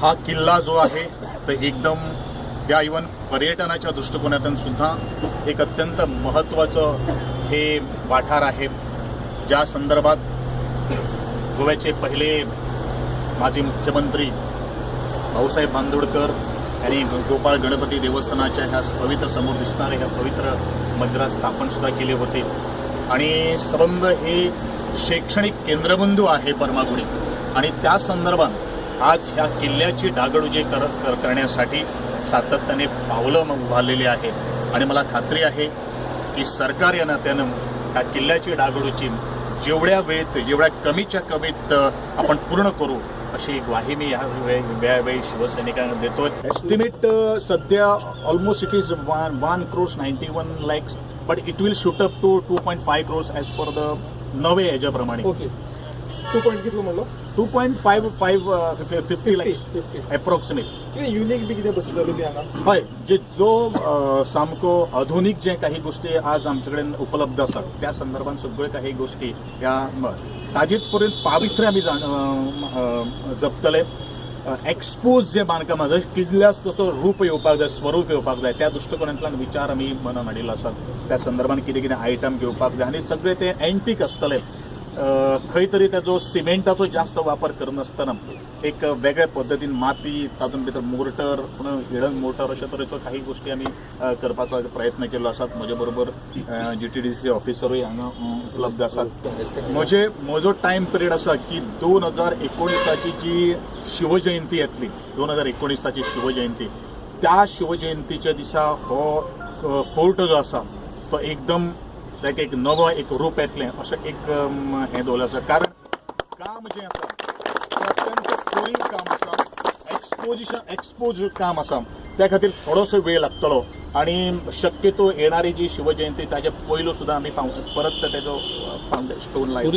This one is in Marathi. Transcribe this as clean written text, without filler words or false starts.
हा किल्ला जो आहे तो एकदम या इव्हन पर्यटनाच्या दृष्टिकोनातून सुद्धा एक अत्यंत महत्त्वाचं हे वाठार आहे, ज्या संदर्भात गोव्याचे पहिले माजी मुख्यमंत्री भाऊसाहेब बांदोडकर यांनी गोपाळ गणपती देवस्थानाच्या ह्या पवित्र समोर दिसणाऱ्या ह्या पवित्र मंदिरात स्थापन सुद्धा केले होते। आणि संबंध हे शैक्षणिक केंद्रबिंदू आहे परमागुडी, आणि त्या संदर्भात आज ह्या किल्ल्याची डागडुजी करण्यासाठी सातत्याने पावलं उभारलेली आहेत। आणि मला खात्री आहे की सरकार या नात्यानं ह्या किल्ल्याची डागडुजी जेवढ्या कमीच्या कमीत आपण पूर्ण करू अशी ग्वाही मी यावेळी शिवसैनिकांना देतो। एस्टिमेट सध्या almost it is 1,91 lakhs, but it will shoot up to 2.5 crores as per the नवे याच्याप्रमाणे। ओके, 2 पॉईंट किती म्हणलं? 2.50 lakhs अप्रॉक्सिमेट। युनिक बी किती बसले ते हांगा? हय, जो सामको आधुनिक जे काही गोष्टी आज आमच्याकडे उपलब्ध असतात त्या संदर्भात सगळे काही गोष्टी या ताजीत पर्यंत पावित्र्य आम्ही जपतले। एक्सपोज जे बांदकाम आसा किल्ल्यास तसो रूप येवपाक जाय, स्वरूप येवपाक जाय, त्या दृष्टिकोनांतल्यान विचार आमी मनान हाडिल्लो आसात। त्या संदर्भात कितें आयटम घेवपाक जाय आनी सगळे ते एंटीक आसतले। खंय तरी ताजो सिमेंटाचो जास्त वापर करनासतना एक वेगळ्या पद्दतीन माती, तातूंत भितर मोर्टर, हिडन मोर्टर अशा तरेच्यो काही गोष्टी आमी करपाचो प्रयत्न केलो आसात। म्हजे बरोबर GTDC ऑफिसरूय हांगा उपलब्ध आसात। म्हजो टायम पिरियड आसा की 2019ची जी शिवजयंती येतली, 2019ची शिवजयंती, त्या शिवजयंतीच्या दिसा हो फोर्ट जो आसा तो एकदम एक नवं एक रूप येतलें अशें एक हें दवरलें आसा। कारण काम जें आसा तें अत्यंत कोरीव काम आसा, एक्सपोज काम आसा, त्या खातीर थोडोसो वेळ लागतलो। आणि शक्यतो येणारी जी शिवजयंती ताचे पयलू सुद्धा आमी परत तेजो स्टोन लायला।